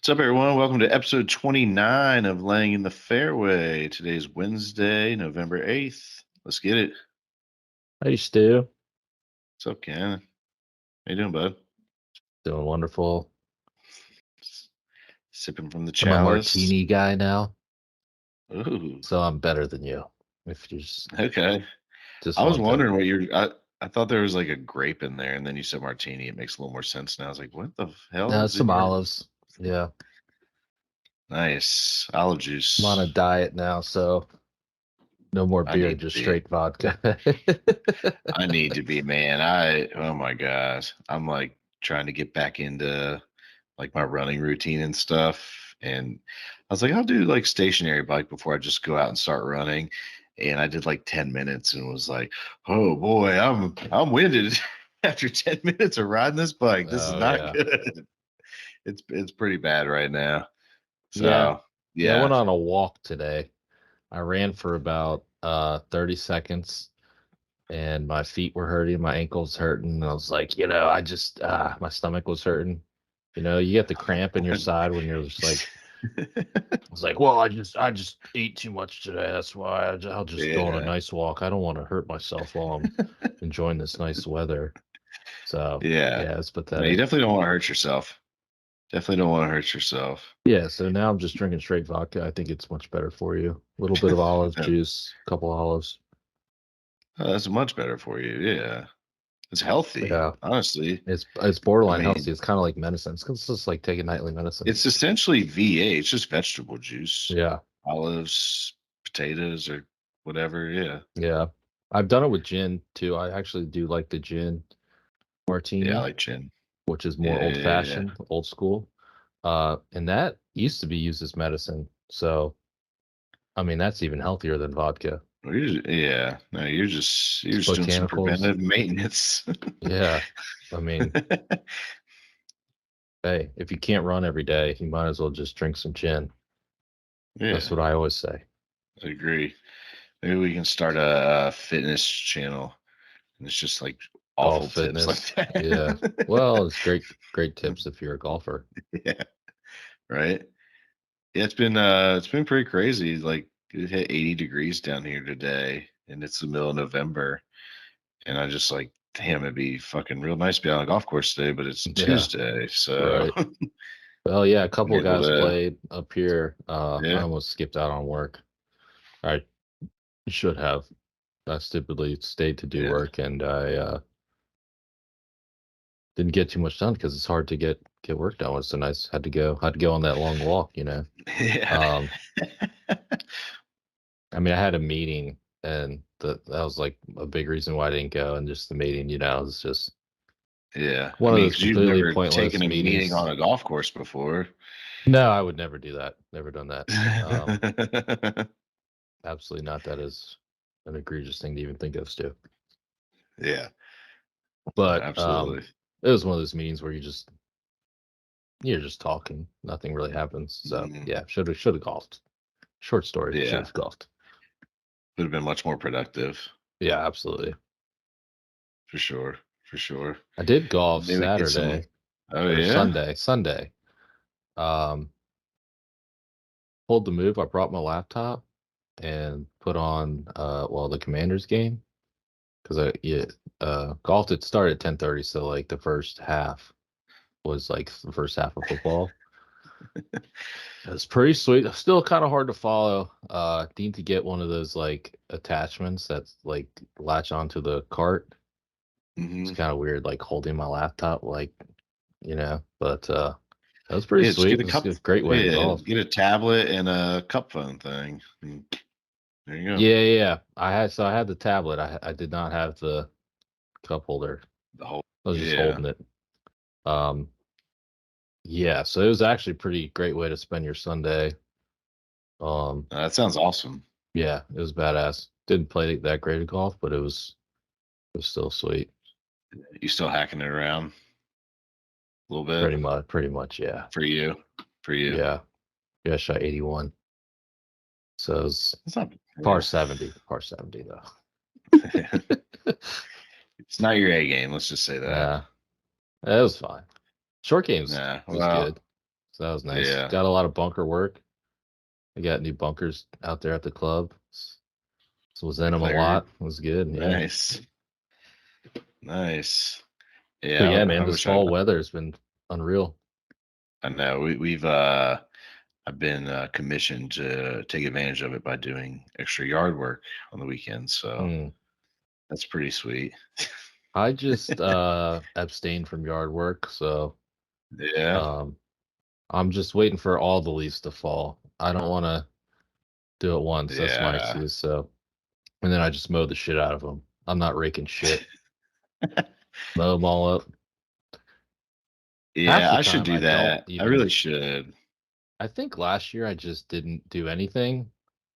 What's up, everyone? Welcome to episode 29 of Laying in the Fairway. Today's Wednesday, November 8th. Let's get it. Hey, Stu. What's up, Ken? How you doing, bud? Doing wonderful. Sipping from the I'm a chalice. martini guy now, Ooh, so I'm better than you. If you okay. just I was want to, wondering what I thought there was like a grape in there, and then you said martini. It makes a little more sense now. I was like, what the hell is in some your... olives. Yeah, Nice. Olive I'm on a juice. diet now, so no more I beer, need to just be. straight vodka. I need to be, man. Oh my God. I'm like trying to get back into like my running routine and stuff. And I was like, I'll do like stationary bike before I just go out and start running. And I did like 10 minutes and was like, oh boy, I'm winded after 10 minutes of riding this bike. This is Oh not yeah, good. It's pretty bad right now. yeah, So yeah. I yeah. went on a walk today. I ran for about 30 seconds, and my feet were hurting, my ankles hurting. And I was like, I just my stomach was hurting. You get the cramp in your side when you're just like. It's like, well, I just ate too much today. That's why I'll just go on a Yeah. nice walk. I don't want to hurt myself while I'm enjoying this nice weather. So Yeah. yeah, it's No, you pathetic. definitely don't want to hurt yourself. Definitely don't want to hurt yourself. Yeah, so now I'm just drinking straight vodka. I think it's much better for you. A little bit of olive Oh, juice, a couple olives. that's much better for you. Yeah. It's healthy, Yeah, honestly. it's I borderline healthy. mean, It's kind of like medicine. It's just like taking nightly medicine. it's essentially VA. It's just vegetable juice, Yeah, olives, potatoes, or whatever. Yeah. yeah. I've done it with gin too. I actually do like the gin Yeah. I martini, like gin. which is more Yeah. old Yeah. Yeah. fashioned, old school. And that used to be used as medicine. So, I mean, that's even healthier than vodka. Yeah. No, you're It's just doing some botanicals. preventive maintenance. Yeah. I mean, hey, if you can't run every day, you might as well just drink some gin. That's Yeah. what I always say. I agree. Maybe we can start a fitness channel, and it's just like Golf awful tips like fitness. Yeah. that. Well, it's great tips if you're a golfer. Yeah. Right. Yeah, it's been pretty crazy. Like it hit 80 degrees down here today, and it's the middle of November. And I just like, damn, it'd be fucking real nice to be on a golf course today, but it's Yeah. Tuesday, so Right. Well, yeah, a I'm couple of able guys to. played up here. I Yeah, almost skipped out on work. I should have. I stupidly stayed to do yeah, work, and I didn't get too much done because it's hard to get work done. It's so nice. Had to go on that long walk. yeah, Um, I mean, I had a meeting, and that was like a big reason why I didn't go. And just the meeting, it's just yeah. I one of mean, those because you've completely never taken pointless a meeting on meetings. a golf course before. No, I would never do that. Never done that. Absolutely not. That is an egregious thing to even think of, Stu. Yeah, But absolutely. it was one of those meetings where you're just talking. Nothing really happens. So Mhm. yeah, should have golfed. Short story. Should Yeah, have golfed. would have been much more productive Yeah, absolutely. for sure. For sure. I did golf Maybe get some. Saturday Oh or yeah. Sunday. Sunday. Um, pulled the move. I brought my laptop and put on the Commanders game because golf had started at 10:30, so like the first half was like the first half of football. It was pretty sweet. Still kind of hard to follow. Need to get one of those like attachments that's like latch onto the cart. It's Hmm. kind of weird, like holding my laptop, but that was pretty Yeah, just sweet. get a It was cup. a great way to Yeah, golf. get a tablet and a cup phone thing. And there you go. Yeah, yeah, yeah. I had the tablet. I did not have the cup holder. The whole. I was just Yeah, holding it. Um, yeah, so it was actually a pretty great way to spend your Sunday. Um, that sounds awesome. yeah, it was badass. Didn't play that great of golf, but it was still sweet. You still hacking it around a little bit Pretty much, yeah. for you. For you. Yeah. Yeah, I shot 81. So it was It's not. par Yeah. 70. Par 70 though. It's not your A game. Let's just say that. Yeah. It was fine. Short games Nah. was Well. good. So that was nice. Yeah. Got a lot of bunker work. I got new bunkers out there at the club. So was in them a Declared. lot. It was good. Yeah. Nice. Nice. But Yeah. yeah, I man, this wish I fall weather's been unreal. I know we've I've been commissioned to take advantage of it by doing extra yard work on the weekends. So Hmm. that's pretty sweet. I just abstained from yard work, so Yeah. um I'm just waiting for all the leaves to fall. I don't want to do it once. That's my Yeah. excuse. So, and then I just mow the shit out of them. I'm not raking shit. Mow them all up. Half Yeah, the I should time, do I don't that. I even. really should. I think last year I just didn't do anything,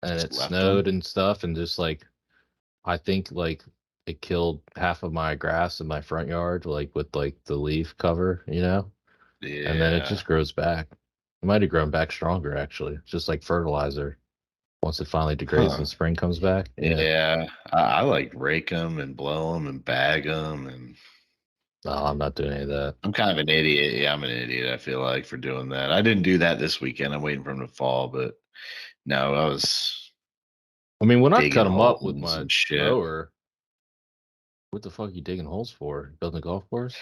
and Just it left them. snowed and stuff, and just like I think like it killed half of my grass in my front yard, like with like the leaf cover, and then it Yeah. just grows back. It might have grown back stronger actually, just like fertilizer. Once it finally degrades Huh. and spring comes back. Yeah. Yeah. I like rake them and blow them and bag them. And No, I'm not doing any of that. I'm kind of an idiot. Yeah, I'm an idiot, I feel like, for doing that. I didn't do that this weekend. I'm waiting for them to fall. But no, I was I mean, when I cut digging them up with holes my and shit. mower, what the fuck are you digging holes for? Building a golf course?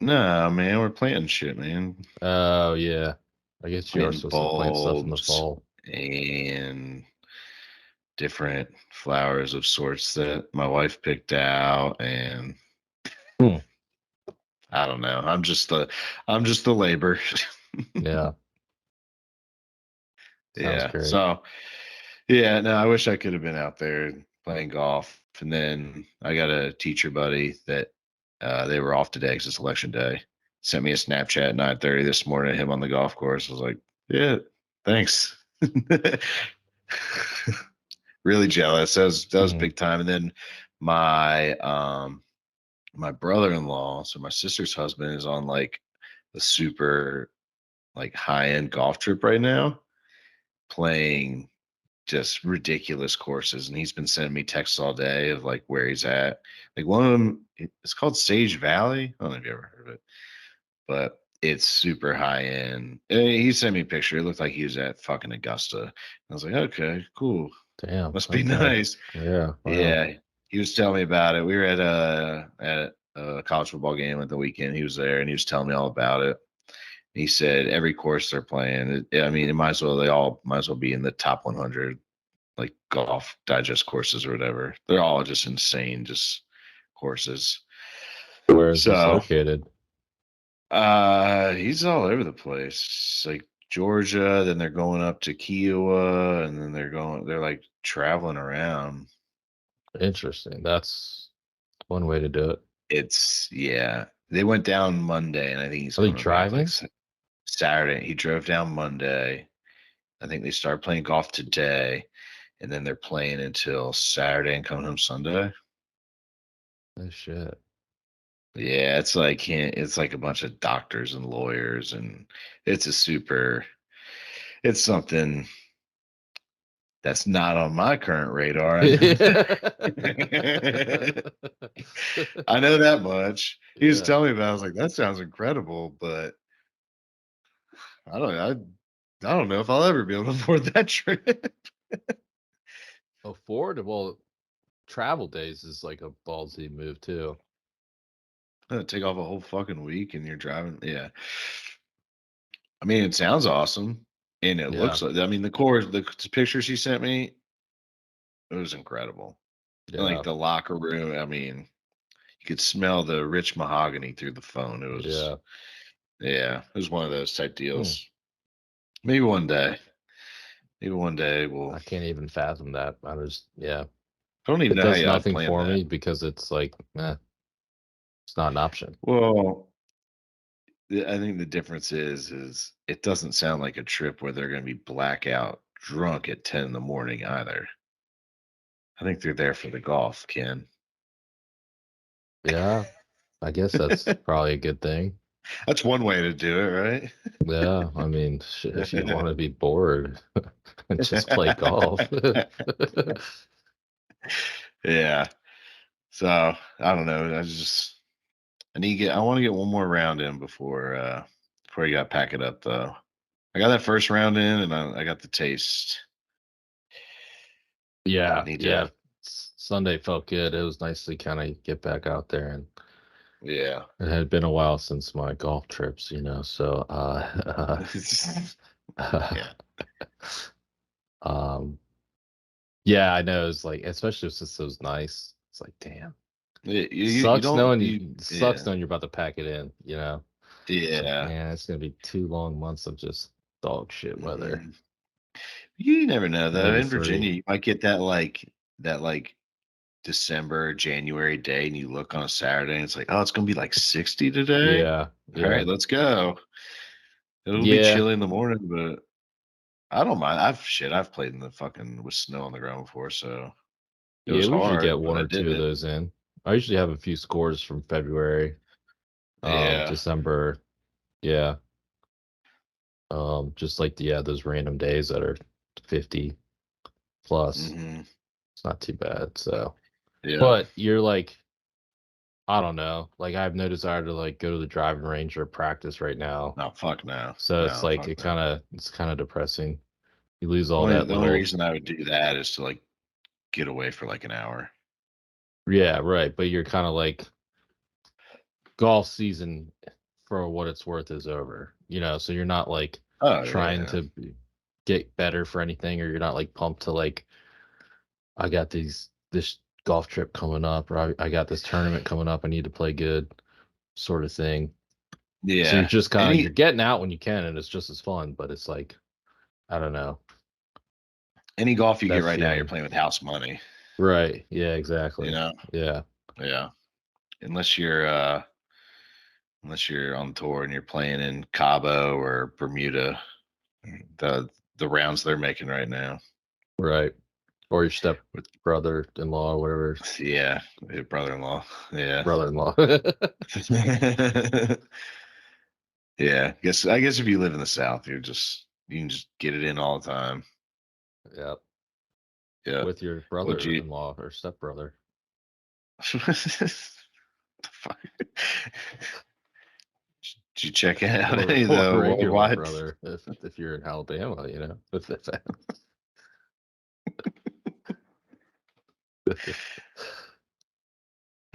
No, man, we're planting shit, man. Oh yeah. I guess you are Planting supposed to plant stuff in the bulbs fall. and different flowers of sorts that my wife picked out. And Hmm. I don't know. I'm just the labor. Yeah. Sounds Yeah. great. So yeah, no, I wish I could have been out there playing golf. And then I got a teacher buddy that they were off today because it's election day. Sent me a Snapchat at 9:30 this morning, him on the golf course. I was like, yeah, thanks. Really jealous. That was Hmm. big time. And then my my brother-in-law, so my sister's husband, is on like a super like high-end golf trip right now, playing just ridiculous courses. And he's been sending me texts all day of like where he's at. Like one of them, it's called Sage Valley. I don't know if you ever heard of it, but it's super high end. He sent me a picture. It looked like he was at fucking Augusta. I was like, okay, cool. Damn. Must be Okay. nice. Yeah. Wow. Yeah, he was telling me about it. We were at a college football game at the weekend. He was there and he was telling me all about it. He said every course they're playing, I mean, it might as well they all might as well be in the top 100 like golf digest courses or whatever. They're all just insane, just courses. Where is this So, located? he's all over the place. Like Georgia, then they're going up to Kiowa, and then they're like traveling around. Interesting. That's one way to do it. It's yeah. They went down Monday, and I think he's Are they coming back like driving? Saturday. He drove down Monday. I think they started playing golf today, and then they're playing until Saturday and coming home Sunday. Oh shit. Yeah, it's like a bunch of doctors and lawyers, and it's a super. It's something that's not on my current radar. I know that. I know that much. He was Yeah. telling me about it. I was like, that sounds incredible, but I don't know. I don't know if I'll ever be able to afford that trip. Affordable travel days is like a ballsy move too. Take off a whole fucking week and you're driving. Yeah. I mean, it sounds awesome. And it Yeah. looks like, I mean, the pictures she sent me, it was incredible. And like Yeah. the locker room, I mean, you could smell the rich mahogany through the phone. It was, Yeah. yeah, it was one of those type Hmm. deals. Maybe one day. Maybe one day we'll, I can't even fathom that. Yeah. I don't even It know how does y'all nothing plan for that. me because it's like, it's not an option. Well, I think the difference is it doesn't sound like a trip where they're going to be blackout drunk at 10 in the morning either. I think they're there for the golf, Ken. Yeah. I guess that's probably a good thing. That's one way to do it, Yeah. I mean, if you want right? to be bored, just play golf. Yeah. So I don't know. I want to get one more round in before you got to pack it up though. I got that first round in, and I got the taste. I Yeah, need yeah. to. Sunday felt good. It was nice to kind of get back out there, and Yeah. it had been a while since my golf trips, so Yeah. um yeah, I know it's like, especially since it was nice. It's like, damn. You don't you Sucks yeah. knowing you're about to pack it in. It's like, Yeah. man, it's gonna be 2 long months of just dog shit weather. Mhm. You never know though. Maybe In 3. Virginia, you might get that December, January day, and you look on a Saturday, and it's like, oh, it's gonna be like 60 today. Yeah, All yeah. right, let's go. It'll be Yeah. chilly in the morning, but I don't mind. I've played in the fucking with snow on the ground before, so it Yeah, was we usually get hard, but one I or did two of it. those in. I usually have a few scores from February, Yeah. December. Yeah. Just like those random days that are 50 plus. Hmm. It's not too bad. So, Yeah. but you're like, I don't know. Like, I have no desire to like go to the driving range or practice right now. No, fuck no. So it's No, like fuck no. it's kind of depressing. You lose all Only that the only little. reason I would do that is to like get away for like an hour. Yeah, right. But you're kind of like, golf season, for what it's worth, is over. So you're not like Oh trying yeah. to get better for anything, or you're not like pumped to like, I got this golf trip coming up, or I got this tournament coming up, I need to play good, sort of thing. So you're Yeah. just kind of, you're Any getting out when you can, and it's just as fun, but it's like, I don't know, any golf you get that right now, you're feeling. playing with house money, Right. Yeah, you exactly. know? Yeah. Yeah. Unless you're unless you're on tour and you're playing in Cabo or Bermuda, the the rounds they're making right now. Right. Or your step With brother in law, whatever. yeah, your brother-in-law. Yeah. Brother in law. Yeah. I guess if you live in the South, you can just get it in all the time. Yeah. Yeah. With your Would you brother-in-law or stepbrother. The fuck? Did you check out or any of or the regular worldwide? brother if you're in Alabama. If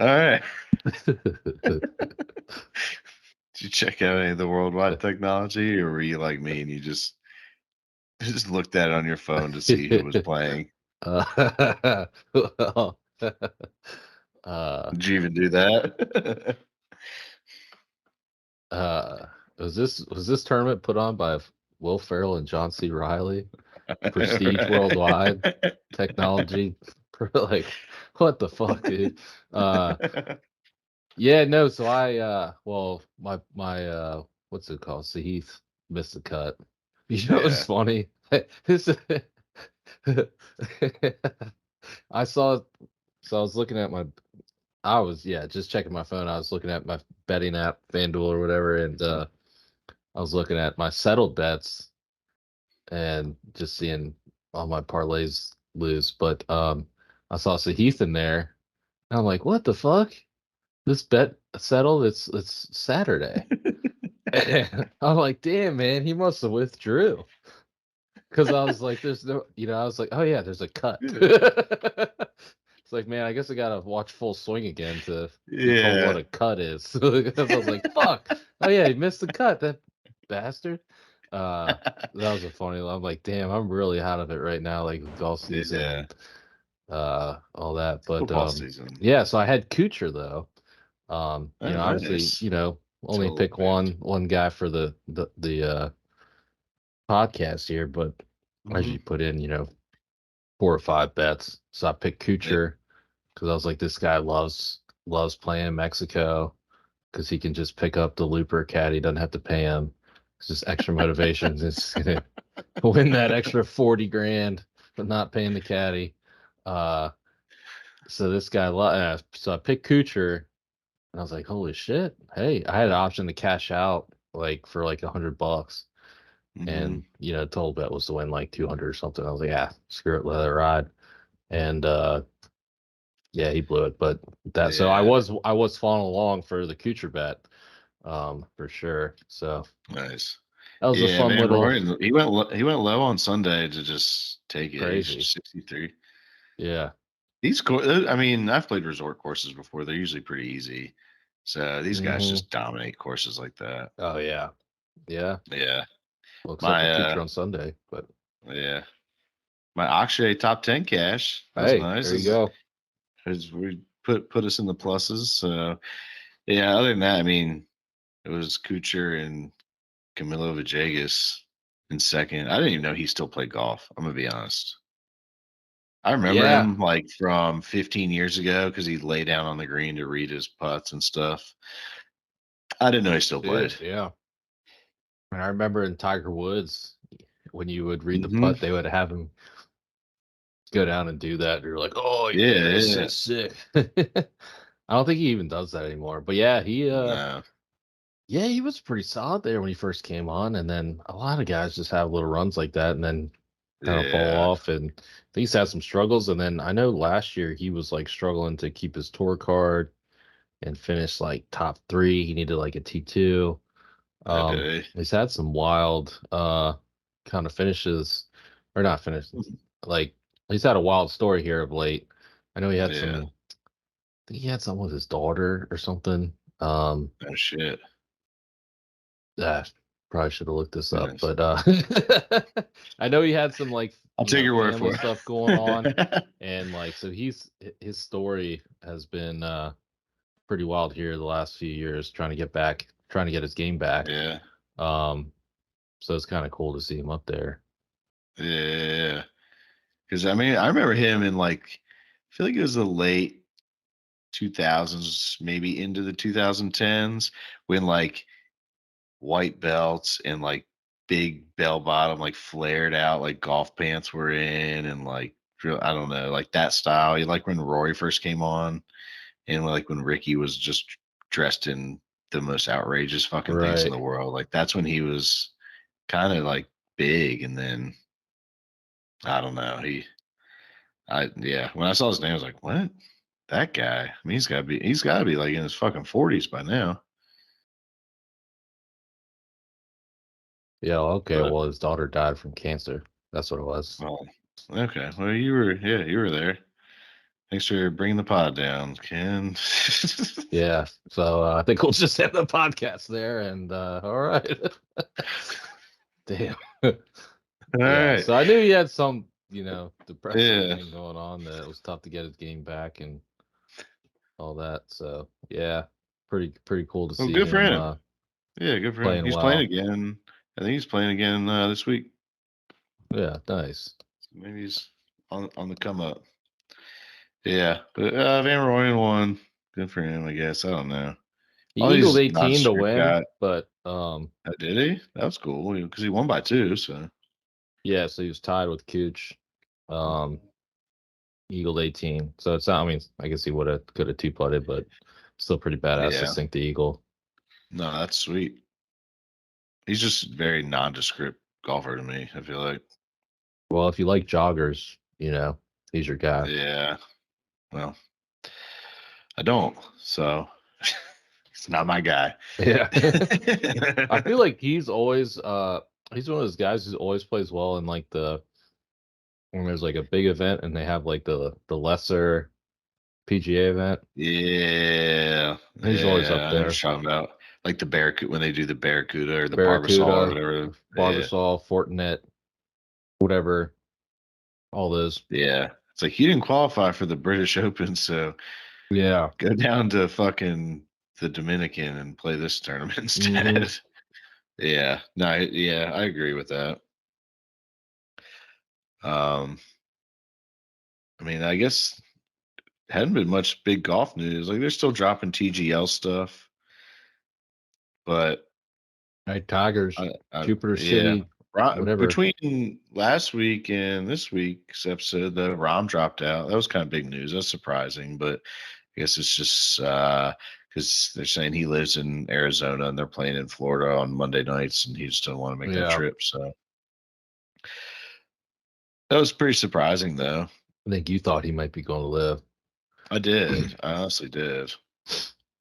All right. Did you check out any of the worldwide technology, or were you like me and you just looked at it on your phone to see who was playing? well, uh, Did you even do that? uh, was this tournament put on by Will Ferrell and John C. Riley? Prestige Worldwide Technology. Like, what the fuck, dude? Uh, yeah, no. So my what's it called? Heath missed the cut. It's Yeah. funny. This I saw. So I was looking at my. I was just checking my phone. I was looking at my betting app, FanDuel or whatever, and I was looking at my settled bets and just seeing all my parlays lose. But I saw Sahith in there, and I'm like, what the fuck? This bet settled. It's Saturday. And I'm like, damn, man, he must have withdrew. Because I was like, there's no, I was like, oh yeah, there's a cut. It's like, man, I guess I gotta watch Full Swing again to be told what Yeah. a cut is. Because I was like, fuck. Oh yeah, he missed the cut, that bastard. That was a funny. I'm like, damn, I'm really out of it right now, like with golf season Yeah. and all that. But Football season. yeah, so I had Kuchar though. Oh, Obviously, nice. only Totally pick picked. one guy for the podcast here, but I Hmm. usually put in, 4 or 5 bets. So I picked Yeah. Kuchar because I was like, this guy loves playing in Mexico because he can just pick up the looper caddy, doesn't have to pay him. It's just extra motivation. It's gonna win that extra 40 grand, but not paying the caddy. Uh, so this guy, so I picked Kuchar, and I was like, holy shit! Hey, I had an option to cash out like for like $100, Hmm. and total bet was to win like 200 or something. I was like, yeah, screw it, let it ride. And yeah, he blew it. But that, so I Yeah. was following along for the Kuchar bet, for sure. So Nice. That was a Yeah, fun Van little Rooyen, he went low on Sunday to just take it. He's crazy. 63. Yeah. I mean, I've played resort courses before. They're usually pretty easy. So these guys Hmm. just dominate courses like that. Oh yeah. Yeah. Yeah. Well, except for My Kuchar on Sunday, but yeah. My Akshay top 10 cash. That was hey, nice. there you go. We put us in the pluses. So yeah, other than that, I mean, it was Kuchar and Camilo Villegas in second. I didn't even know he still played golf. I'm gonna be honest. I remember Yeah. him like from 15 years ago because he'd lay down on the green to read his putts and stuff. I didn't know he still Yeah. played. Yeah. And I remember in Tiger Woods, when you would read the Hmm. putt, they would have him go down and do that. You're like, oh yeah, Yeah, this yeah. is sick. I don't think he even does that anymore. But yeah, No. he was pretty solid there when he first came on, and then a lot of guys just have little runs like that and then kind of fall Yeah. off. And he's had some struggles. And then I know last year he was like struggling to keep his tour card and finish like top three. He needed like a T2. I did. He's had some wild kind of finishes, or not finishes. Like he's had a wild story here of late. I know he had Yeah. some. I think he had something with his daughter or something. Um, Oh shit. ah, Probably should have looked this up, Nice. but I know he had some like I'll take your word family for stuff going on, it. and like so his story has been pretty wild here the last few years, trying to get his game back. Yeah. Um, so it's kind of cool to see him up there. Yeah. Because I mean, I remember him in like, I feel like it was the late 2000s, maybe into the 2010s, when like white belts and like big bell bottom, like flared out, like golf pants were in, and like I don't know, like that style. You like when Rory first came on, and like when Ricky was just dressed in the most outrageous fucking things in Right. the world. Like that's when he was kind of like big, and then I don't know. Yeah. When I saw his name, I was like, what? That guy? I mean, he's got to be like in his fucking 40s by now. Yeah. Okay. But Well, his daughter died from cancer. That's what it was. well, okay. Well, you were there. Thanks for bringing the pod down, Ken. Yeah. So I think we'll just end the podcast there. And all right. Damn. All Yeah. right. So I knew he had some, depressive Yeah. thing going on that it was tough to get his game back and all that. So yeah, pretty cool to Well, see good for him him. Yeah, good for him. playing He's playing well. again. I think he's playing again this week. Yeah. Nice. Maybe he's on the come up. Yeah, but Van Rooyen won. Good for him, I guess. I don't know. He All eagled these 18 to nondescript win, guys. but Did he? That was cool because he won by two. So yeah, so he was tied with Cooch. Um, eagled 18. So it's not, I mean, I guess he could have two putted, but still pretty badass to yeah, sink the eagle. no, that's sweet. He's just very nondescript golfer to me. I feel like. Well, if you like joggers, he's your guy. Yeah. Well, I don't. So it's not my guy. Yeah. I feel like he's one of those guys who always plays well in like when there's like a big event and they have like the lesser PGA event. Yeah. He's always Yeah. up I know what there. you're talking about. Like the Barracuda when they do the Barracuda or the Barbasol or Barracuda, whatever. Yeah. Barbasol, Fortinet, whatever, all those. Yeah. It's like you didn't qualify for the British Open, so Yeah. go down to fucking the Dominican and play this tournament Hmm. instead. Yeah. No, yeah, I agree with that. Um, I mean, I guess hadn't been much big golf news. Like they're still dropping TGL stuff, but Right, Tigers, Jupiter yeah. City, whatever. Between last week and this week's episode, the Rom dropped out. That was kind of big news. That's surprising, but I guess it's just because they're saying he lives in Arizona and they're playing in Florida on Monday nights, and he just doesn't want to make that Yeah. trip. So that was pretty surprising, though. I think you thought he might be going to live. I did. I honestly did.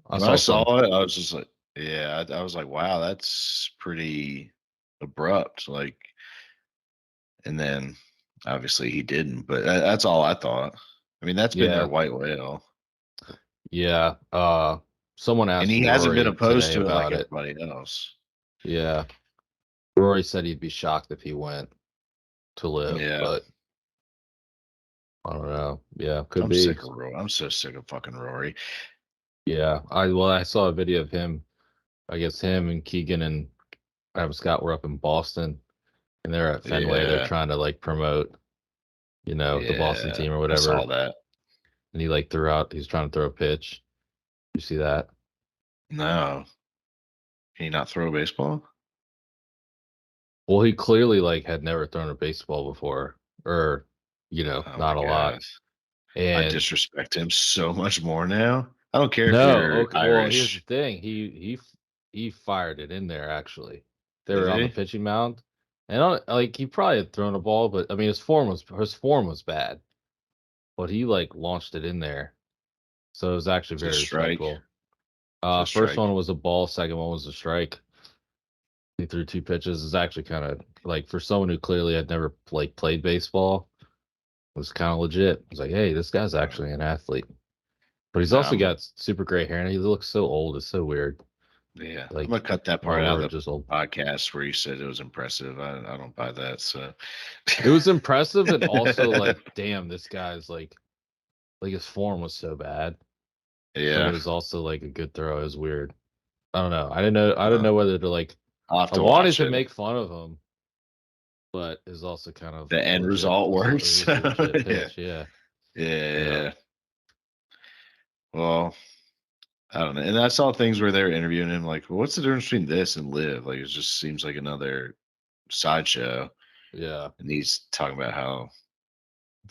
I When I saw saw some. it, I was just like, yeah, I was like, wow, that's pretty abrupt. Like, and then obviously he didn't. But that's all I thought. I mean, that's been their Yeah, white whale, yeah. Someone and asked he hasn't been Rory opposed today to it like about it. everybody else. Yeah, Rory said he'd be shocked if he went to live, Yeah, but I don't know. Yeah, could I'm be. sick of Rory. I'm so sick of fucking Rory. Yeah, I saw a video of him. I guess him and Keegan and Adam Scott were up in Boston, and they're at Fenway. They're Yeah, trying to like promote, the Boston yeah, team or I saw whatever. that. And he like threw out. He's trying to throw a pitch. You see that? No, can you not throw a baseball? Well, he clearly like had never thrown a baseball before, or Oh my not a lot. god, I And disrespect him so much more now. I don't care if no, you're okay. Well, here's the Irish. thing. He fired it in there actually. They Did were on the he? pitching mound, and like he probably had thrown a ball, but I mean his form was bad, but he like launched it in there, so it was actually It's a very strike. respectful. It's a First strike. one was a ball, second one was a strike. He threw two pitches. It's actually kind of like for someone who clearly had never like played baseball, it was kind of legit. I was like, hey, this guy's Uh, actually an athlete. But he's no, also got super great hair, and he looks so old. It's so weird. yeah. I'm Like, gonna cut that part out or of just old. the podcast where you said it was impressive. I don't buy that. So It was impressive, and also like, damn, this guy's like his form was so bad, but it yeah, was also like a good throw. It was weird. I don't know. I didn't know. I didn't uh, know whether to like. I'll have I to wanted watch to it. make fun of him, but it's also kind of The a end legit. result It works. was a legit Yeah, pitch. Yeah. Yeah. yeah. Well, I don't know. And I saw things where they were interviewing him, like, well, what's the difference between this and live? Like, it just seems like another sideshow. Yeah. And he's talking about how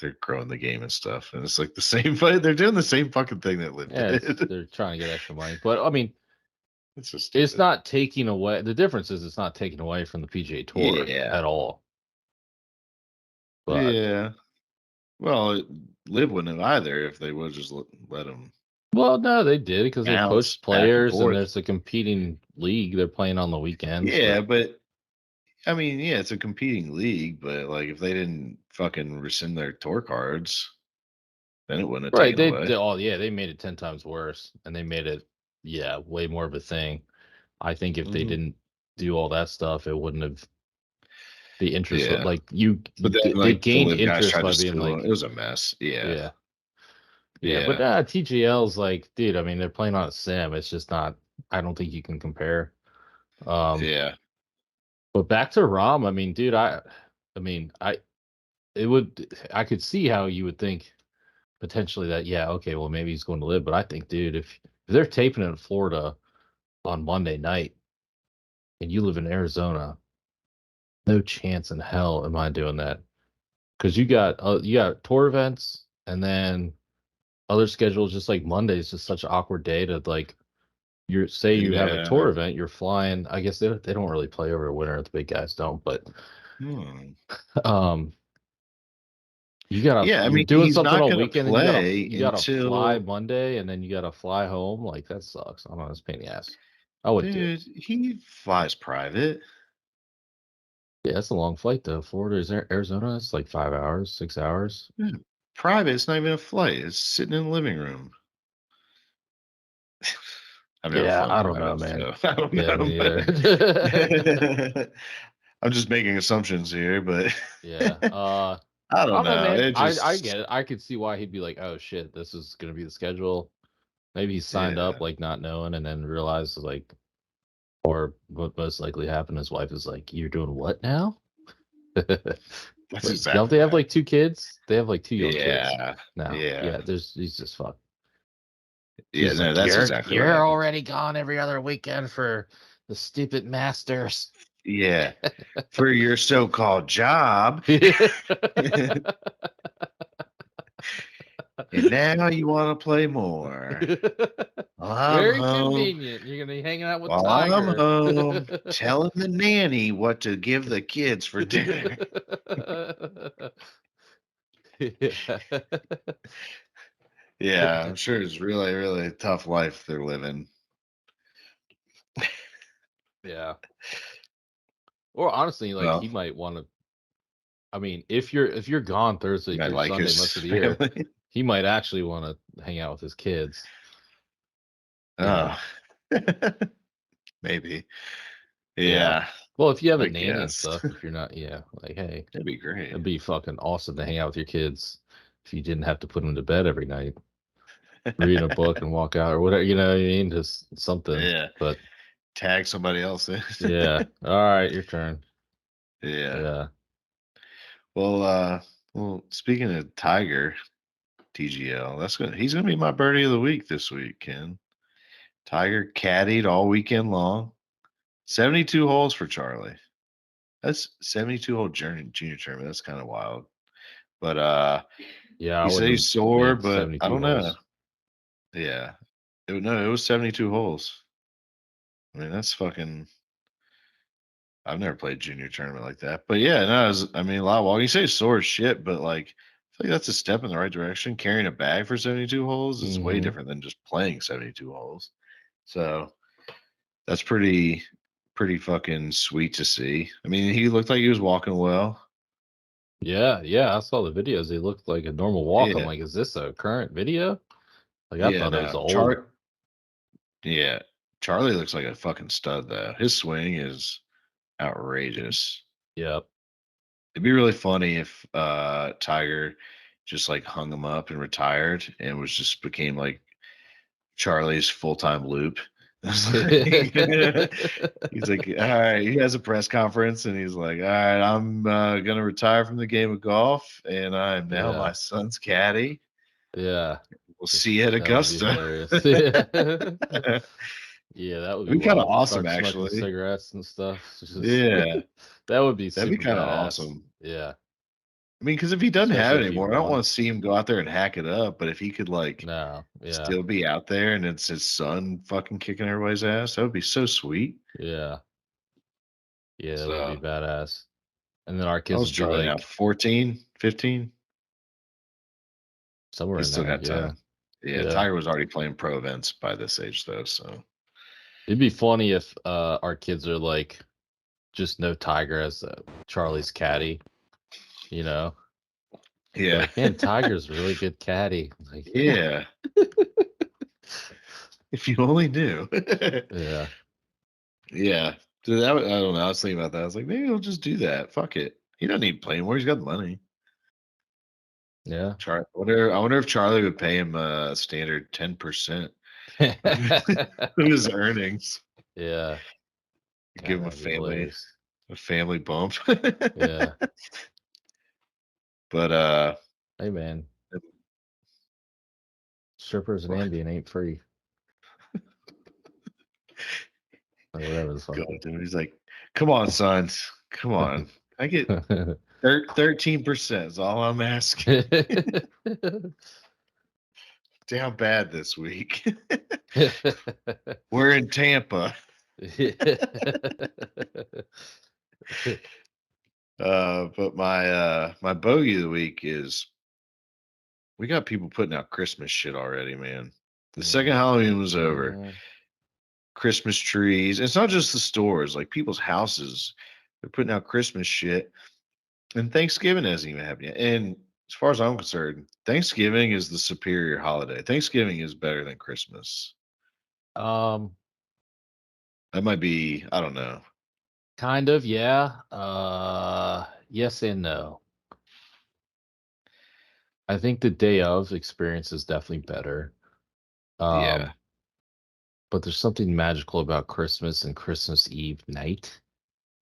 they're growing the game and stuff. And it's like the same fight. They're doing the same fucking thing that Liv Yeah. did. They're trying to get extra money, but I mean, It's so it's stupid. not taking away. The difference is it's not taking away from the PGA Tour Yeah. at all. But Yeah. Well, Liv wouldn't have either if they would just let him well, no, they did because they bounce poach back and players, and forth. there's a competing league. They're playing on the weekends, Yeah, but but I mean, yeah, it's a competing league, but like if they didn't fucking rescind their tour cards, then it wouldn't have right, taken they, away. they oh yeah, they made it 10 times worse, and they made it way more of a thing. I think if they Hmm. didn't do all that stuff, it wouldn't have the interest. Yeah. Like But then they like the gained Live guys interest tried to by being sue him. It like, was a mess. Yeah. yeah, yeah. But Yeah. TGL's like, dude. I mean, they're playing on a sim. It's just not. I don't think you can compare. Um, Yeah. but back to Rom. I mean, dude. I mean, it would. I could see how you would think potentially that. Yeah, okay. Well, maybe he's going to live. But I think, dude, if they're taping in Florida on Monday night and you live in Arizona, no chance in hell am I doing that. Because you got tour events and then other schedules. Just like Monday is just such an awkward day to like. You have a Yeah. tour event, you're flying. I guess they don't really play over winter. The big guys don't, but Hmm. um, Yeah, I you're mean, doing he's something not all gonna weekend, and play you gotta fly until Monday, and then you gotta fly home. Like that sucks. I don't know. It's a pain in the ass. I wouldn't do it. dude, he flies private. Yeah, it's a long flight though. Florida is Arizona. It's like 5 hours, 6 hours. Yeah, private, it's not even a flight. It's sitting in the living room. I've never Yeah, flown I don't know, private, man. so I don't Yeah, know, me but neither. I'm just making assumptions here, but Yeah. I I don't don't know, know. man. It I just get it. I could see why he'd be like, "Oh shit, this is gonna be the schedule." Maybe he signed up yeah, like not knowing, and then realized like, or what most likely happened. His wife is like, "You're doing what now?" that's Wait, don't exactly they what have like happened. two kids? They have like two young kids Yeah, now. yeah, Yeah, he's just fucked. yeah. She's No, like, that's exactly what you're happened. already gone every other weekend for the stupid Masters. Yeah, for your so-called job, and now you want to play more. While I'm Very home, convenient. You're gonna be hanging out with while I'm Tiger. home, telling the nanny what to give the kids for dinner. Yeah. Yeah, I'm sure it's really, really tough life they're living. Yeah. Or honestly, like Well, he might want to. I mean, if you're gone he Thursday might through like Sunday his most of the year, family. he might actually want to hang out with his kids. You know. Oh, maybe. Yeah. Yeah, Well, if you have a I nanny and guess. stuff, if you're not, yeah, like hey, That'd be great. it'd be fucking awesome to hang out with your kids if you didn't have to put them to bed every night, read a book and walk out or whatever. You know what I mean? Just something. Yeah, But tag somebody else in. yeah. All right, your turn. Yeah. Yeah. Well, speaking of Tiger, TGL, he's gonna be my birdie of the week this week, Ken. Tiger caddied all weekend long. 72 holes for Charlie. That's 72 hole junior tournament. That's kind of wild. But Yeah, I he said wouldn't he's have sore, made but I 72 don't know. holes. Yeah. No, it was 72 holes. I mean, that's fucking I've never played junior tournament like that. But yeah, no, I mean a lot of walking. You say sore as shit, but like I feel like that's a step in the right direction. Carrying a bag for 72 holes is way Hmm. different than just playing 72 holes. So that's pretty fucking sweet to see. I mean, he looked like he was walking well. Yeah, yeah. I saw the videos. They looked like a normal walk. I'm Yeah. like, is this a current video? Like I Yeah, thought it was no. old. Yeah. Charlie looks like a fucking stud though. His swing is outrageous. Yep. It'd be really funny if Tiger just like hung him up and retired and was just became like Charlie's full-time loop. It's like- he's like, all right, he has a press conference and he's like, all right, I'm gonna retire from the game of golf and I'm now Yeah. my son's caddy. Yeah. We'll see Just you at that would be Augusta. hilarious. Yeah. Yeah, that would be It'd be kind of wild. awesome, Start smoking actually. cigarettes and stuff. Just Yeah, that would be that'd be super kind of badass. awesome. Yeah. I mean, because if he doesn't have Especially it if he anymore, I don't won. want to see him go out there and hack it up. But if he could like No. Yeah. still be out there and it's his son fucking kicking everybody's ass, that would be so sweet. Yeah. Yeah, that would be So badass. And then our I kids was would be Charlie now like 14, 15. somewhere He's in still there. got Yeah. time. Yeah, Yeah. Tiger was already playing pro events by this age though. So It'd be funny if our kids are like just know Tiger as Charlie's caddy, you know? Be yeah, like, man, Tiger's a really good caddy. Like, yeah. If you only knew. yeah. Yeah. So I don't know. I was thinking about that. I was like, maybe he'll just do that. Fuck it. He doesn't need playing more. He's got the money. Yeah. I wonder if Charlie would pay him a standard 10% of his earnings. Yeah. Give God, him that'd be hilarious. a family bump. Yeah. But Hey man, strippers and what? Ambien ain't free. Or whatever the fuck. God, dude, he's like, come on, sons. Come on. I get 13% is all I'm asking. Down bad this week. We're in Tampa. But my bogey of the week is we got people putting out Christmas shit already, man. The second Halloween was over. Mhm. Christmas trees. It's not just the stores, like people's houses. They're putting out Christmas shit. And Thanksgiving hasn't even happened yet. And as far as I'm concerned, Thanksgiving is the superior holiday. Thanksgiving is better than Christmas. Um, That might be, I don't know. kind of, yeah. Yes and no. I think the day of experience is definitely better. Yeah. Um, but there's something magical about Christmas and Christmas Eve night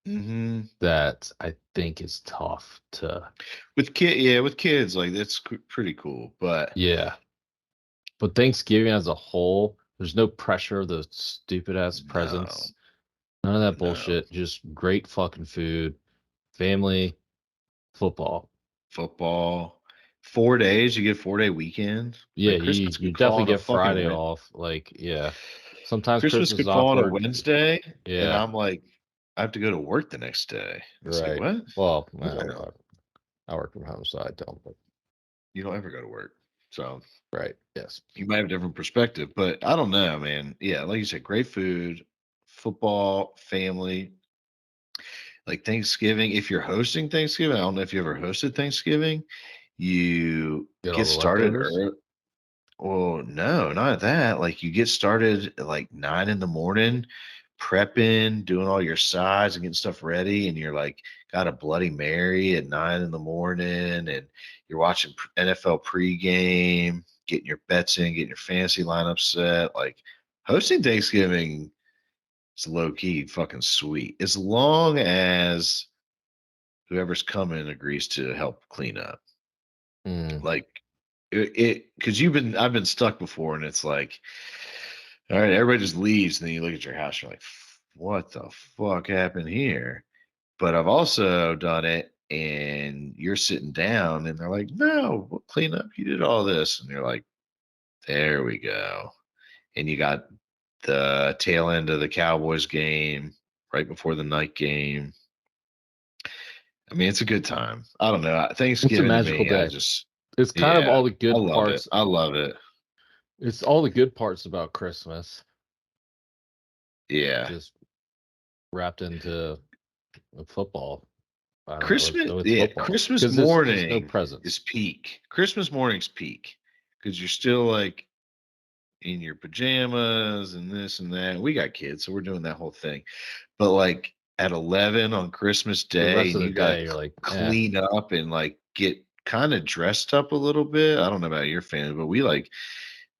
Hmm. that I think is tough to. With kids, like that's pretty cool. But Yeah. But Thanksgiving as a whole, there's no pressure of those stupid ass no, presents. None of that no. bullshit. Just great fucking food, family, football. Football, 4 days, you get 4 day weekend. Yeah, Like you Christmas you could fall definitely on a get fucking Friday off. Like, yeah. Sometimes Christmas Christmas is could fall on a awkward. Wednesday, and Yeah, I'm like, I have to go to work the next day. It's like, right. what? Well, No, I work from home, so I don't. But you don't ever go to work. So right, yes. you might have a different perspective, but I don't know, man. Yeah, like you said, great food, football, family. Like Thanksgiving, if you're hosting Thanksgiving, I don't know if you ever hosted Thanksgiving, you Get all get the started leftovers. early. Well, no, not that. Like you get started at like 9 in the morning, prepping, doing all your sides and getting stuff ready, and you're like got a Bloody Mary at 9 in the morning, and you're watching NFL pregame, getting your bets in, getting your fantasy lineup set. Like hosting Thanksgiving is low key fucking sweet, as long as whoever's coming agrees to help clean up. Mm. Like it because I've been stuck before, and it's like, all right, everybody just leaves, and then you look at your house, you're like, what the fuck happened here? But I've also done it, and you're sitting down, and they're like, no, we'll clean up. You did all this, and you're like, there we go. And you got the tail end of the Cowboys game right before the night game. I mean, it's a good time. I don't know. It's a Thanksgiving to magical me, I day. just, It's kind of yeah, all the I good love it. parts. I love it. It's all the good parts about Christmas, Yeah. just wrapped into football. I don't know Christmas, with yeah, football Christmas because there's no morning is presents. peak. Christmas morning's peak because you're still like in your pajamas and this and that. We got kids, so we're doing that whole thing. But like at 11 on Christmas The Day, rest and of the you got to day, you're like, eh, clean up and like get kind of dressed up a little bit. I don't know about your family, but we like,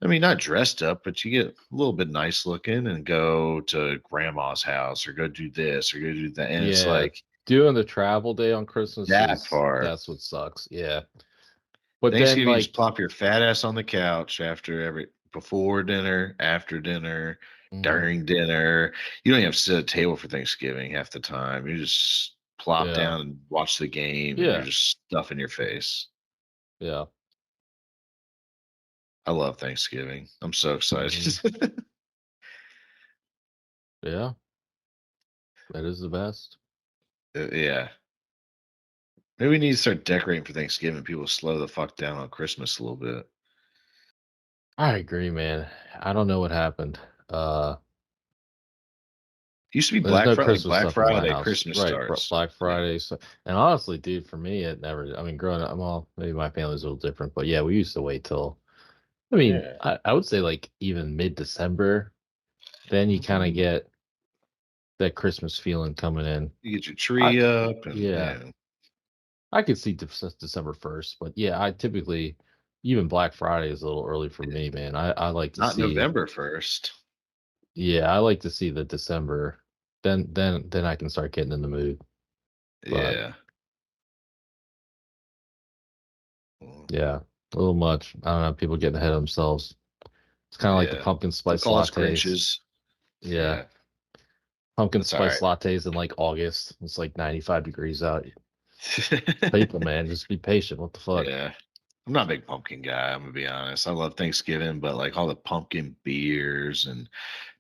I mean, not dressed up, but you get a little bit nice looking and go to grandma's house or go do this or go do that. And it's yeah. like Doing the travel day on Christmas that is part. that's what sucks. Yeah, but then Thanksgiving, you just like, plop your fat ass on the couch after every before dinner, after dinner, mm, during dinner. You don't even have to sit at a table for Thanksgiving half the time. You just plop yeah, down and watch the game, and you're yeah, just stuffing your face. yeah, I love Thanksgiving. I'm so hmm, excited. yeah. That is the best. Yeah. Maybe we need to start decorating for Thanksgiving. People slow the fuck down on Christmas a little bit. I agree, man. I don't know what happened. Uh, Used to be there's no Like Christmas Black stuff in my Friday, house, Christmas right? starts. Black Yeah. Friday, so, and honestly, dude, for me, it never. I mean, growing up, well, maybe my family's a little different, but yeah, we used to wait till. I mean, Yeah. I would say like even mid-December, then you kind of Mhm. get that Christmas feeling coming in. You get your I tree up and Yeah, yeah. I could see December 1st, but yeah, I typically even Black Friday is a little early for me, man. I like to Not see. November 1st. Yeah, I like to see the December. Then I can start getting in the mood. But Yeah. Mm, yeah, a little much. I don't know. People getting ahead of themselves. It's kind of like the yeah. pumpkin They'll spice call us lattes. Grinches. Yeah, Yeah. pumpkin That's all spice right. lattes in like August. It's like 95 degrees out. People, man, just be patient. What the fuck? Yeah. I'm not a big pumpkin guy, I'm gonna be honest. I love Thanksgiving, but like all the pumpkin beers and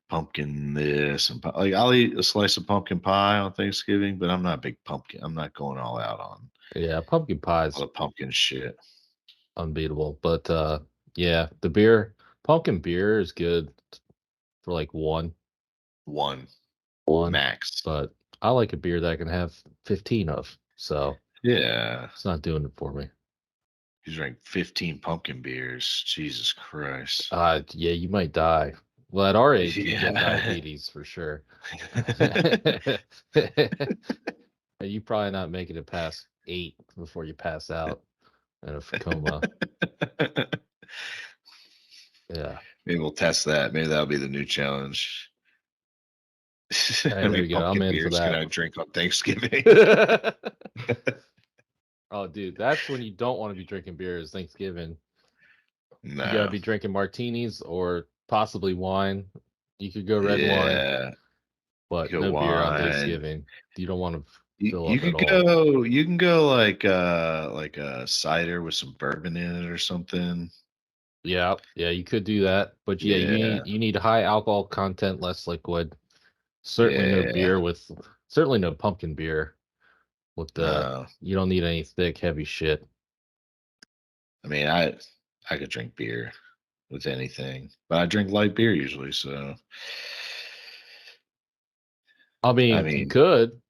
pumpkin this and like I'll eat a slice of pumpkin pie on Thanksgiving, but I'm not a big pumpkin. I'm not going all out on Yeah, pumpkin all pie's the pumpkin shit. unbeatable. But yeah, pumpkin beer is good for like One one. max. But I like a beer that I can have 15 of. So Yeah. it's not doing it for me. You drank 15 pumpkin beers. Jesus Christ. Yeah, you might die. Well, at our age, you'd get Yeah. diabetes for sure. You probably not making it past 8 before you pass out in a coma. Yeah. Maybe we'll test that. Maybe that'll be the new challenge. Hey, How there many you go. I'm pumpkin in for beers can that. I drink on Thanksgiving? Oh, dude, that's when you don't want to be drinking beer is Thanksgiving. You got to No. be drinking martinis or possibly wine. You could go red wine, Yeah. You but go no beer on wine. Thanksgiving. You don't want to fill You up at could all. go like a cider with some bourbon in it or something. Yeah, yeah, you could do that, but yeah, Yeah. you need high alcohol content, less liquid. Certainly no Yeah. beer with, certainly no pumpkin beer with the. No. You don't need any thick, heavy shit. I mean I could drink beer with anything. But I drink light beer usually, so I I mean, you mean could.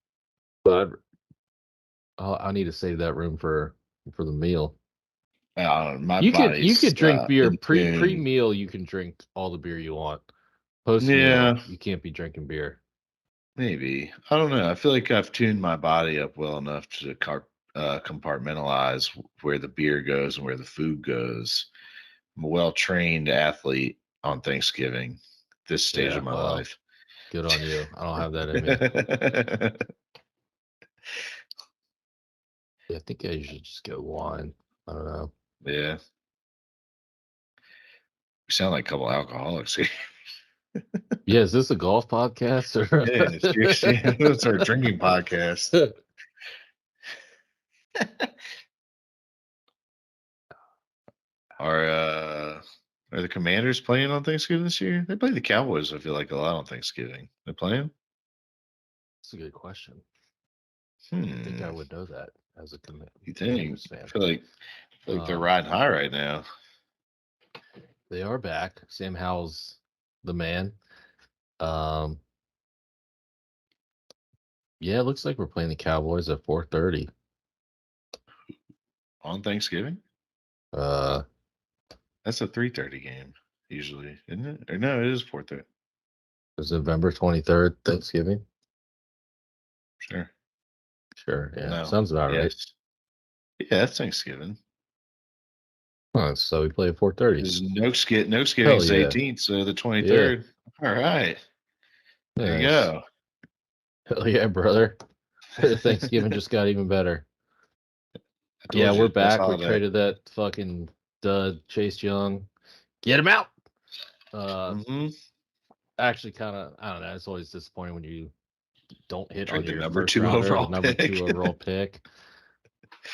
But I need to save that room for the meal. My You body's could drink beer in tune. pre-meal. You can drink all the beer you want. Post meal, Yeah, you can't be drinking beer. maybe. I don't know. I feel like I've tuned my body up well enough to compartmentalize where the beer goes and where the food goes. I'm a well trained athlete on Thanksgiving, this stage Yeah, of my well, life. good on you. I don't have that in me. Yeah, I think I should just go wine. I don't know. Yeah, we sound like a couple alcoholics here. Yeah, is this a golf podcast or? Yeah, seriously, it's our drinking podcast. Are the Commanders playing on Thanksgiving this year? They play the Cowboys. I feel like a lot on Thanksgiving. They playing? That's a good question. I think I Hmm. would know that as a You think? Commanders fan. I feel like they're Um, riding high right now. they are back. Sam Howell's the man. Um, yeah, it looks like we're playing the Cowboys at 4:30. On Thanksgiving? Uh, That's a 3:30 game usually, isn't it? Or no, it is 4:30. it's November 23rd, Thanksgiving. Sure. Sure, yeah, No. sounds about right. Yes. Yeah, that's Thanksgiving. Huh, so we play at 4:30. Because no Hell is the yeah, 18th, so the yeah, 23rd. All right. There you nice. go. Hell yeah, brother. Thanksgiving just got even better. I Yeah, told we're you, best back. We holiday. traded that fucking dud Chase Young. Get him out. Uh, Mm-hmm. actually, kind of. I don't know. It's always disappointing when you don't hit on Trade the your number first two rounder, the overall number pick. 2 overall pick.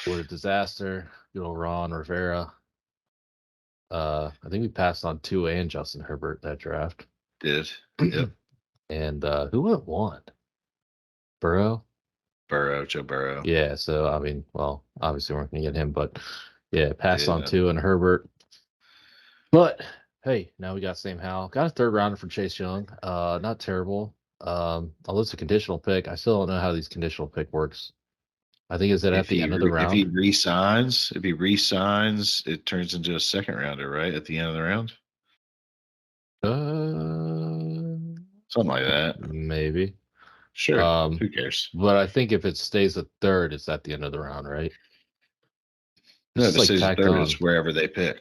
What a disaster. Good old Ron Rivera. I think we passed on two and Justin Herbert that draft. Did. Yep. And who went one? Burrow. Joe Burrow. Yeah. So I mean, well, obviously we're not gonna get him, but yeah, passed on Yeah. two and Herbert. But hey, now we got Sam Howell. Got a third rounder for Chase Young. Not terrible. Although it's a conditional pick, I still don't know how these conditional pick works. I think is it at the end of the If he round. resigns, it turns into a second rounder, right? At the end of the round, Uh, something like that. maybe. Sure. Um, Who cares? but I think if it stays a third, it's at the end of the round, right? It's No, if just it like stays a tacked third, it's on. wherever they pick.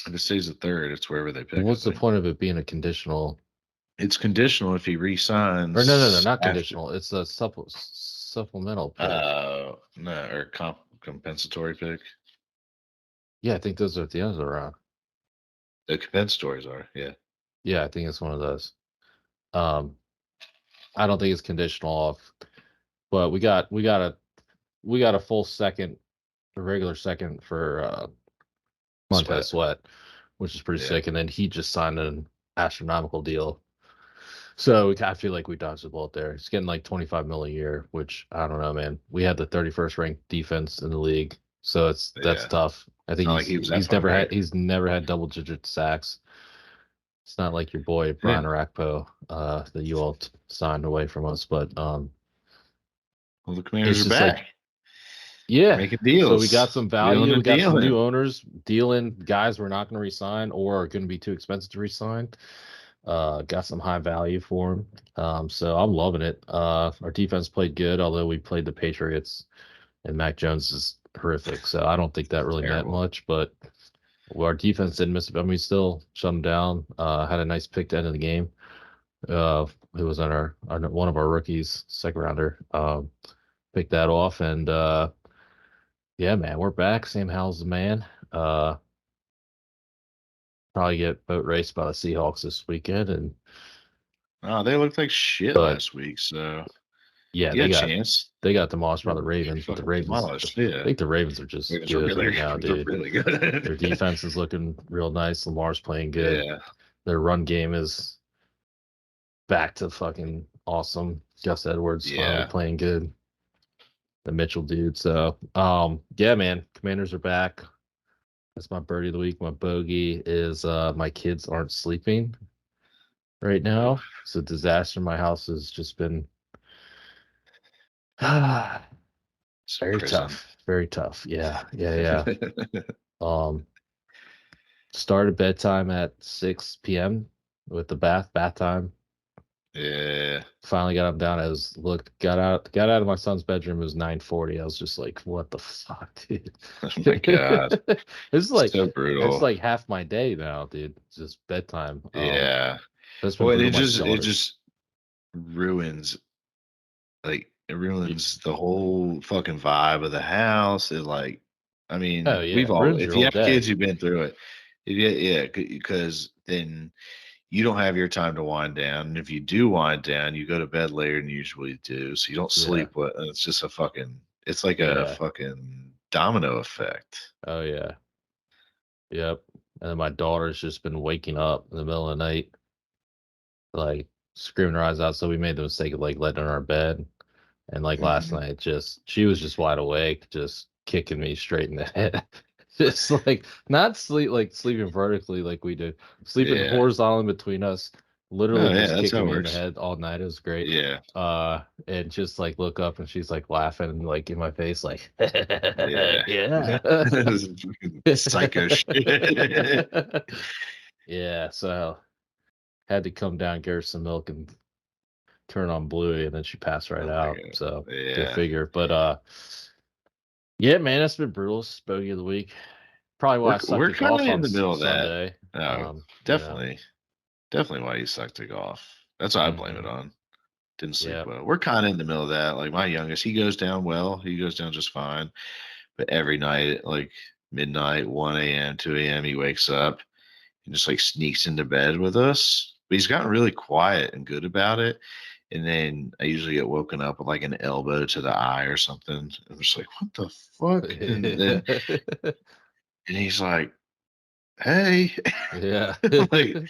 If it stays a third, it's wherever they pick. I What's the think point of it being a conditional? it's conditional if he Or no, resigns not after. conditional. It's a supplemental pick. No, or compensatory pick. Yeah, I think those are at the end of the round. The compensatories are, yeah. Yeah, I think it's one of those. Um, I don't think it's conditional off, but we got a full second, a regular second for Montez Sweat. Sweat, which is pretty Yeah. sick. And then he just signed an astronomical deal. So I feel like we dodged the bullet there. He's getting like 25 mil a year, which I don't know, man. We had the 31st ranked defense in the league, so that's Yeah. tough. I It's think not like he was that far back. he's never had double digit sacks. It's not like your boy Yeah. Brian Arakpo that you all signed away from us, but Well, the Commanders it's are just like back. They're yeah. making So we got deals. some Wheeling value. We and got some dealing. new owners dealing guys we're not going to resign or are going to be too expensive to resign. Got some high value for him. So I'm loving it. Our defense played good, although we played the Patriots and Mac Jones is horrific. So I don't think that really meant Terrible. much, but our defense didn't miss. I mean, we still shut them down. Had a nice pick to end of the game. Who was on our one of our rookies, second rounder. Picked that off, and yeah, man, we're back. Sam Howell's the man. Probably get boat raced by the Seahawks this weekend, and Oh, they looked like shit but last week. So yeah, you got a chance. they got demolished by Get the Ravens, but the fucking Ravens, I demolished. Yeah. think the Ravens are just Ravens are good really, right now, Ravens are dude. really Their good. defense is looking real nice. Lamar's playing good. Yeah. Their run game is back to fucking awesome. Gus Edwards finally Yeah. playing good. The Mitchell dude. So, yeah, man, Commanders are back. That's my birdie of the week. My bogey is my kids aren't sleeping right now. Oof. It's a disaster. My house has just been It's a Very prison. tough. Very tough. Yeah. Yeah. Yeah. Um, started bedtime at 6 p.m. with the bath time. Yeah. Finally got him down. I was got out of my son's bedroom. It was 9:40. I was just like, what the fuck, dude? Oh my god. it's like So it's brutal. like half my day now, dude. Just bedtime. Yeah. That's been Well, and brutal. it My just it daughter. just ruins it y- ruins the whole fucking vibe of the house. It like I Oh mean, yeah, we've it all ruins if your you whole have day. kids, you've been through it. If you, yeah, because then you don't have your time to wind down. And if you do wind down, you go to bed later than you usually do. So you don't Yeah. sleep what and it's just a fucking it's like a Yeah. fucking domino effect. Oh yeah. Yep. And then my daughter's just been waking up in the middle of the night, like screaming her eyes out. So we made the mistake of like letting her in our bed. And like last Mhm. night, just she was just wide awake, just kicking me straight in the head. Just like not sleeping vertically like we do, sleeping Yeah. horizontal in between us, No, literally yeah, just that's how kicking it me in the works. head all night. It was great. Yeah. And just like look up and she's like laughing like in my face, like Yeah. yeah. This is fucking psycho shit. Yeah, so had to come down, get her some milk and turn on Bluey, and then she passed right Oh my out. god. So go Yeah. figure. But yeah, man, that's been brutal. It's bogey of the week. Probably why I sucked We're at kind of golf in on the middle of that. Sunday. No, You know. definitely. Definitely why you suck to golf. That's what I blame it Hmm. on. Didn't sleep Yeah. well. We're kind of in the middle of that. Like my youngest, he goes down well. He goes down just fine. But every night at like midnight, 1 a.m., 2 a.m., he wakes up and just like sneaks into bed with us. But he's gotten really quiet and good about it. And then I usually get woken up with like an elbow to the eye or something. I'm just like, what the fuck? And he's like, hey. Yeah. I'm like,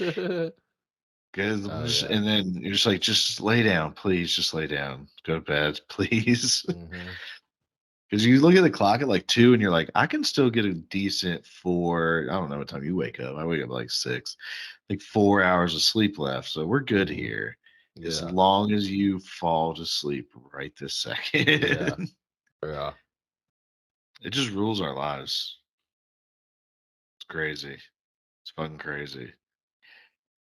good. Oh yeah. And then you're just like, just lay down, please. Just lay down. Go to bed, please. Hmm. Because you look at the clock at like 2 and you're like, I can still get a decent 4. I don't know what time you wake up. I wake up at like 6, like 4 hours of sleep left. So we're good Hmm. here. As Yeah. long as you fall to sleep right this Yeah. second. Yeah. It just rules our lives. It's crazy. It's fucking crazy.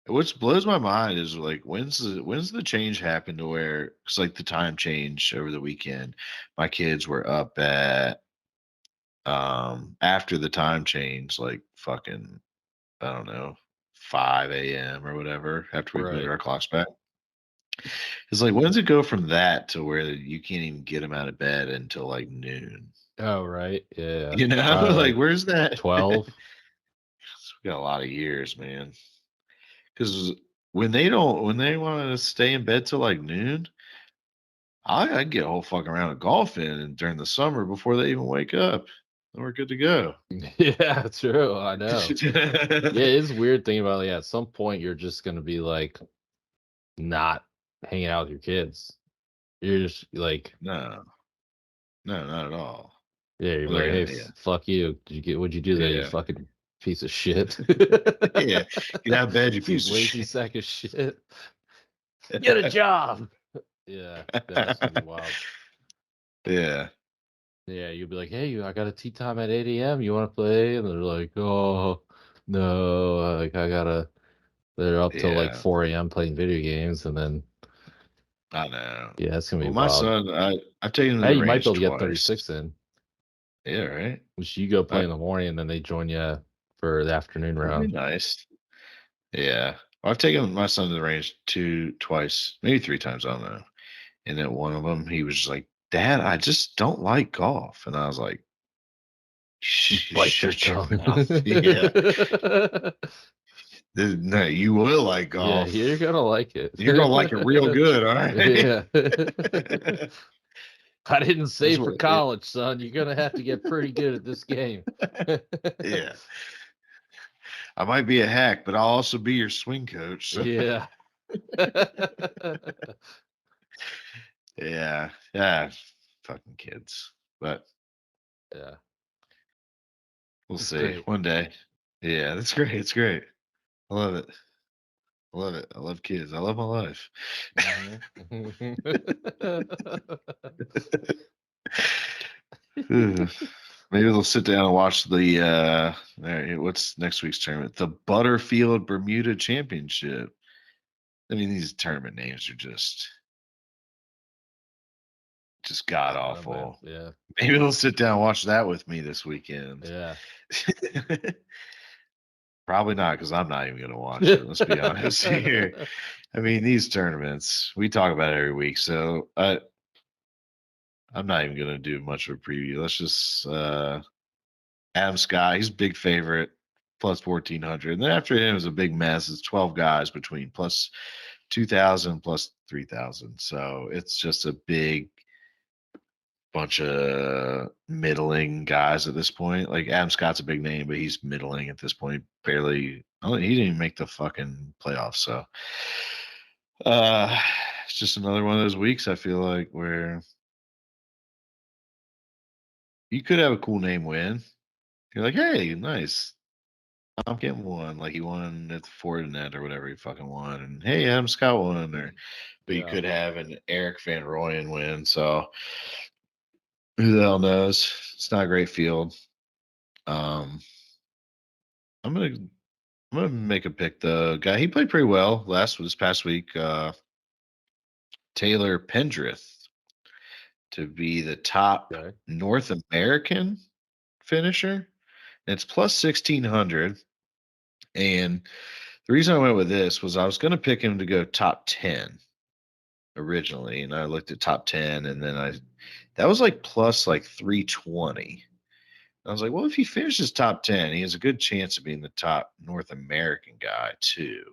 What blows my mind is like when's the change happen to where it's like the time change over the weekend. My kids were up at after the time change, like fucking I don't know, 5 a.m. or whatever, after we moved Right. our clocks back. It's like when does it go from that to where you can't even get them out of bed until like noon? Oh right. Yeah. You know, Probably like like where's that? we 12. got a lot of years, man. Because when they want to stay in bed till like noon, I get a whole fucking round of golf in during the summer before they even wake up. Then we're good to go. Yeah, true. I know. Yeah, it's weird thinking about, yeah, at some point you're just gonna be like not hanging out with your kids. You're just like, No, no, not at all. yeah, you're Well, they're like, hey, gonna, yeah, fuck you. What'd you do there, you yeah, fucking piece of shit? yeah. Get out of bed, you You piece of lazy shit. sack of shit. Get a job. Yeah, that's gonna be wild. Yeah, Yeah, you'll be like, hey, I got a tea time at 8 a.m. You want to play? And they're like, oh, no, like I gotta. They're up till like yeah. 4 a.m. playing video games, and then I know. yeah, it's gonna be Well, my wild. son, I've taken him to Hey, the you might be range able to get twice. 36 in, Yeah, right. which you go play That in the morning, and then they join you for the afternoon that'd be round. nice. Yeah. Well, I've taken my son to the range twice, maybe 3 times. I don't know. And then one of them, he was just like, "Dad, I just don't like golf," and I was like, Bite your Shut your tongue. mouth." Yeah. No, you will like Yeah, golf. you're gonna like it. You're gonna like it real good, all right? Yeah. I didn't say That's for what college, son. You're gonna have to get pretty good at this game. yeah. I might be a hack, but I'll also be your swing coach. So Yeah. yeah. Yeah. Fucking kids. But Yeah. we'll It's see. great. One day. Yeah, that's great. It's great. I love it. I love it. I love kids. I love my life. Mhm. Ugh. Maybe they'll sit down and watch the what's next week's tournament? The Butterfield Bermuda Championship. I mean, these tournament names are just god I don't know, man. awful. Yeah. Maybe they'll sit down and watch that with me this weekend. Yeah. Probably not, because I'm not even gonna watch it. Let's be honest here. I mean, these tournaments, we talk about it every week, so I'm not even gonna do much of a preview. Let's just Adam Scott, he's a big favorite, plus 1400. And then after him is a big mess. It's 12 guys between plus 2000 plus 3000. So it's just a big bunch of middling guys at this point. Like Adam Scott's a big name, but he's middling at this point. Barely, oh, he didn't even make the fucking playoffs. So uh it's just another one of those weeks I feel like where you could have a cool name win. You're like, hey, nice. I'm getting one. Like he won at the Fortinet or whatever he fucking won. And hey, Adam Scott won or but you Yeah. could have an Eric Van Rooyen win. So who the hell knows? It's not a great field. Um I'm gonna make a pick the guy. He played pretty well this past week. Taylor Pendrith to be the top Okay. North American finisher. It's plus 1600. And the reason I went with this was I was going to pick him to go top 10 originally, and I looked at top 10, and then that was like plus like 320. I was like, well, if he finishes top 10, he has a good chance of being the top North American guy too.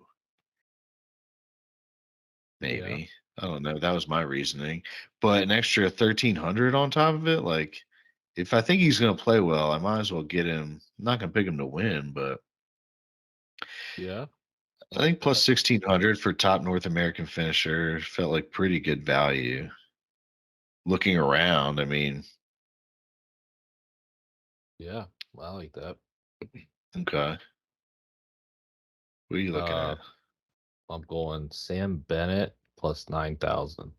Yeah. Maybe. I don't know. That was my reasoning. But an extra 1300 on top of it, like if I think he's going to play well, I might as well get him. I'm not going to pick him to win, but Yeah. I I like think plus that. 1600 for top North American finisher felt like pretty good value. Looking around, I mean, Yeah. I like that. okay. What are you looking Uh, at? I'm going Sam Bennett plus 9,000.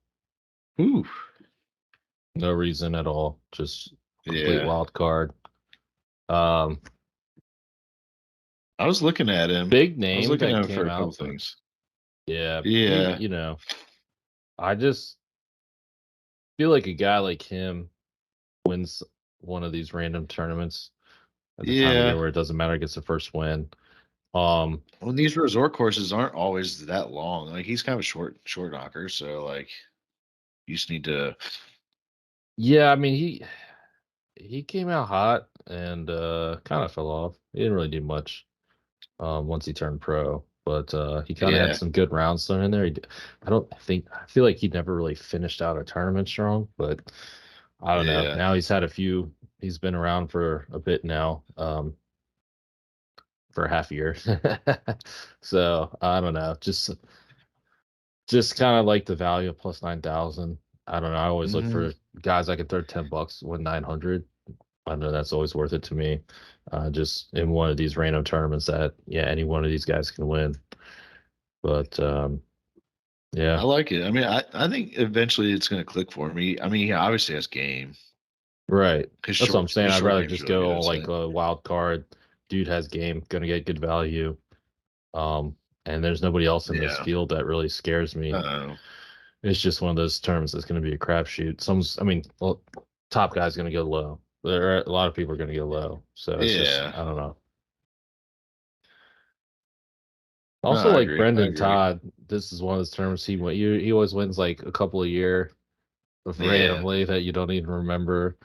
Ooh, No reason at all. Just complete yeah. wild card. Um, I was looking at him. Big I was name looking at that him for came a couple out, but things. yeah, Yeah. I just feel like a guy like him wins one of these random tournaments at the time of year Yeah. where it doesn't matter, gets the first win. Um, Well, these resort courses aren't always that long. Like he's kind of a short knocker, so like you just need to. yeah, I mean he came out hot and kind of fell off. He didn't really do much once he turned pro, but he kind of had Yeah. some good rounds thrown in there. I feel like he never really finished out a tournament strong, but I don't know. Yeah. Now he's had a few. He's been around for a bit now, for a half year. So I don't know. Just kind of like the value of plus 9,000. I don't know. I always look Hmm. for guys I could throw $10, win 900. I know that's always worth it to me. Just in one of these random tournaments that yeah, any one of these guys can win. But I yeah, like it. I mean, I think eventually it's going to click for me. I mean, he obviously has game. right. That's what I'm saying. His I'd short rather game's just really go good. So like a wild card. Dude has game, gonna get good value. Um, and there's nobody else in this yeah. field that really scares me. Oh It's just one of those terms that's going to be a crapshoot. I mean, well, top guy's going to go low. There are a lot of people are going to go low. So it's just, yeah. I don't know. No, Also, I like agree. I Brendan agree. Todd, this is one of those terms he always wins like a couple a year Yeah. randomly that you don't even remember.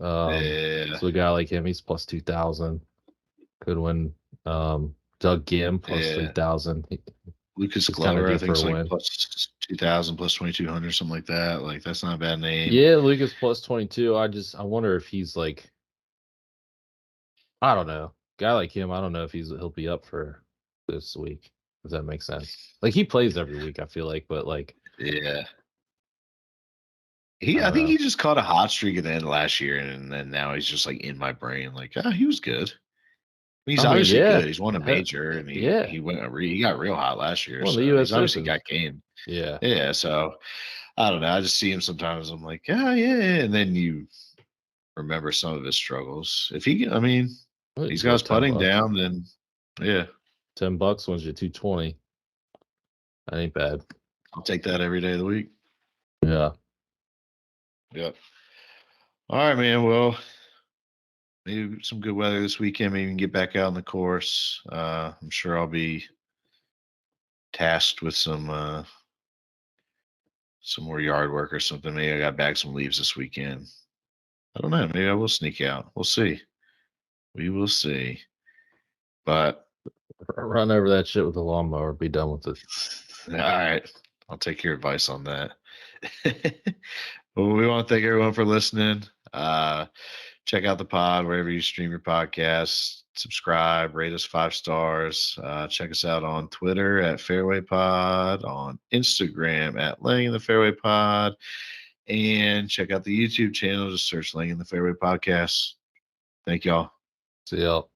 Yeah. So a guy like him, he's plus 2,000. Could win. Doug Gim plus Yeah. 3,000. Lucas He's kind of Glover, I due think, for a is like win. plus 2000, plus 2200, something like that. Like that's not a bad name. Yeah, Lucas plus 22. I wonder if he's like, I don't know. Guy like him, I don't know if he'll be up for this week. If that makes sense. Like he plays every week, I feel like, but like Yeah. I I don't think know. he just caught a hot streak at the end of last year, and then now he's just like in my brain. Like, ah, he was good. He's I mean, obviously yeah, good. He's won a major, and yeah, he got real hot last year. won the So he's U.S. obviously Open. got game. Yeah, Yeah. So I don't know. I just see him sometimes. I'm like, yeah, yeah. And then you remember some of his struggles. If he, I mean, he's it's got his worth putting $10. down, then yeah, $10 wins you 220. That ain't bad. I'll take that every day of the week. Yeah. Yep. All right, man. Well, maybe some good weather this weekend. Maybe we can get back out on the course. I'm sure I'll be tasked with some more yard work or something. Maybe I got back some leaves this weekend. I don't know. Maybe I will sneak out. We'll see. We will see. But Run over that shit with a lawnmower. Be done with it. all right, I'll take your advice on that. Well, we want to thank everyone for listening. Check out the pod wherever you stream your podcasts. Subscribe, rate us 5 stars. Check us out on Twitter at Fairway Pod, on Instagram at Laying in the Fairway Pod, and check out the YouTube channel. Just search Laying in the Fairway Podcast. Thank y'all. See y'all.